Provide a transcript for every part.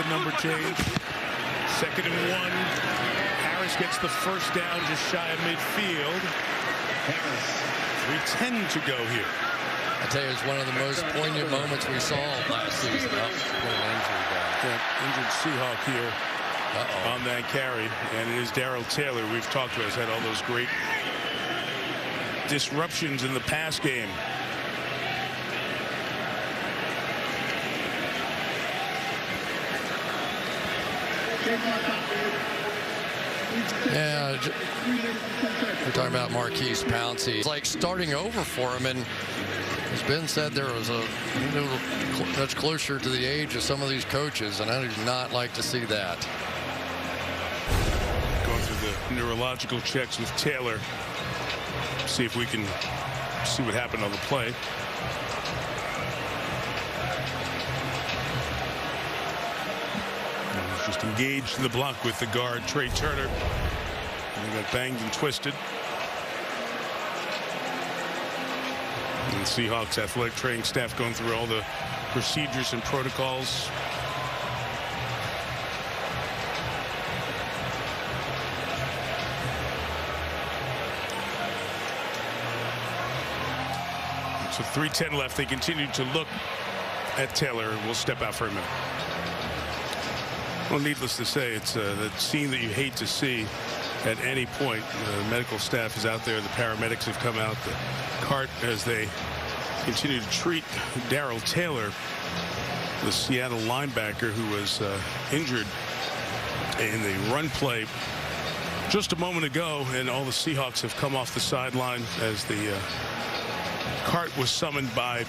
the number change. 2nd and 1. Harris gets the first down just shy of midfield. 3:10 to go here. I tell you, it's one of the most poignant moments we saw last season. Injured Seahawk here on that carry, and it is Darrell Taylor we've talked about. Has had all those great disruptions in the pass game. Yeah, we're talking about Marquise Pouncey. It's like starting over for him, and as Ben said, there was a little much closer to the age of some of these coaches, and I do not like to see that. Going through the neurological checks with Taylor. See if we can see what happened on the play. Just engaged in the block with the guard, Trey Turner. And he got banged and twisted. And the Seahawks athletic training staff going through all the procedures and protocols. So 3:10 left. They continue to look at Taylor. We'll step out for a minute. Well, needless to say, it's the scene that you hate to see at any point. The medical staff is out there. The paramedics have come out. The cart as they continue to treat Darrell Taylor, the Seattle linebacker who was injured in the run play just a moment ago. And all the Seahawks have come off the sideline as the cart was summoned by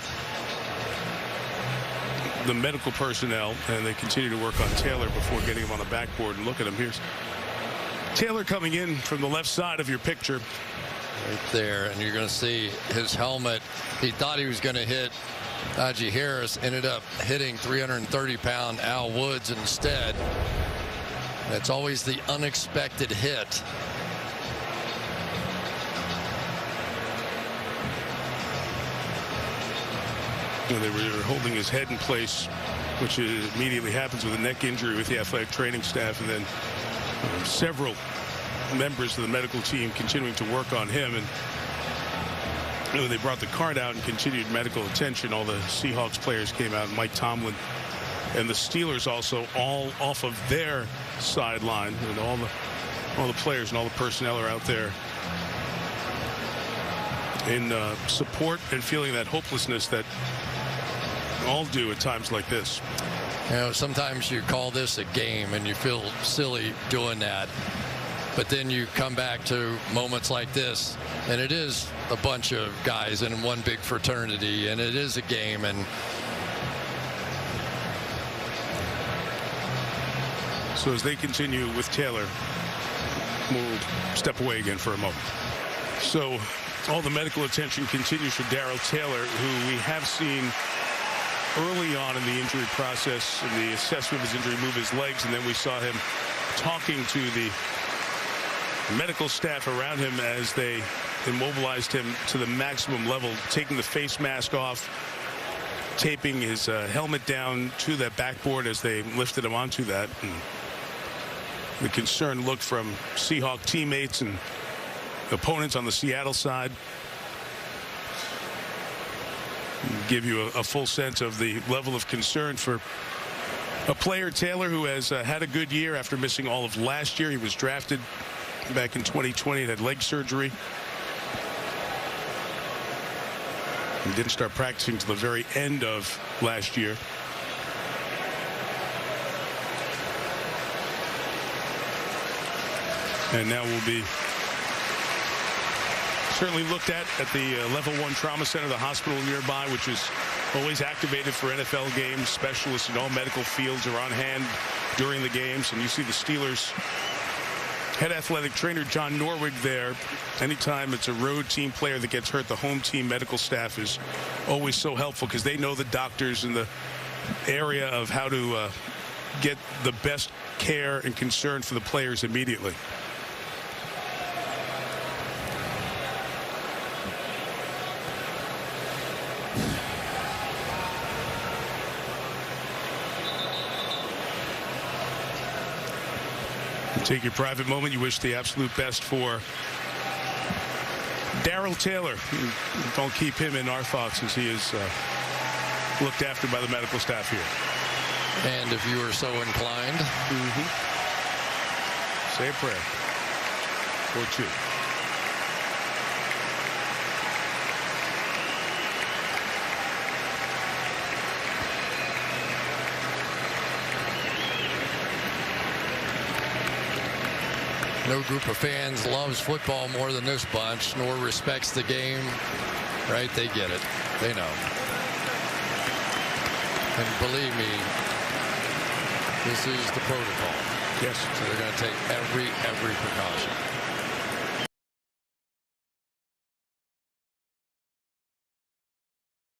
the medical personnel, and they continue to work on Taylor before getting him on the backboard. And look at him. Here's Taylor coming in from the left side of your picture. Right there, and you're going to see his helmet. He thought he was going to hit Najee Harris, ended up hitting 330-pound Al Woods instead. That's always the unexpected hit. They were holding his head in place, which immediately happens with a neck injury with the athletic training staff, and then several members of the medical team continuing to work on him. And they brought the cart out and continued medical attention. All the Seahawks players came out, Mike Tomlin, and the Steelers also, all off of their sideline, and all the players and all the personnel are out there in support and feeling that hopelessness that all do at times like this. You know, sometimes you call this a game and you feel silly doing that, but then you come back to moments like this, and it is a bunch of guys in one big fraternity, and it is a game. And so as they continue with Taylor, we'll step away again for a moment. So all the medical attention continues for Darrell Taylor, who we have seen early on in the injury process, in the assessment of his injury, move his legs, and then we saw him talking to the medical staff around him as they immobilized him to the maximum level, taking the face mask off, taping his helmet down to that backboard as they lifted him onto that. And the concerned look from Seahawk teammates and opponents on the Seattle side give you a full sense of the level of concern for a player, Taylor, who has had a good year after missing all of last year. He was drafted back in 2020 and had leg surgery. He didn't start practicing until the very end of last year. And now will be certainly looked at the level 1 trauma center, the hospital nearby, which is always activated for NFL games. Specialists in all medical fields are on hand during the games. And you see the Steelers head athletic trainer John Norwig there. Anytime it's a road team player that gets hurt, the home team medical staff is always so helpful because they know the doctors in the area of how to get the best care and concern for the players immediately. Take your private moment. You wish the absolute best for Darrell Taylor. Don't keep him in our thoughts as he is looked after by the medical staff here. And if you are so inclined, say a prayer or two. No group of fans loves football more than this bunch, nor respects the game. Right? They get it. They know. And believe me, this is the protocol. Yes. So they're going to take every precaution.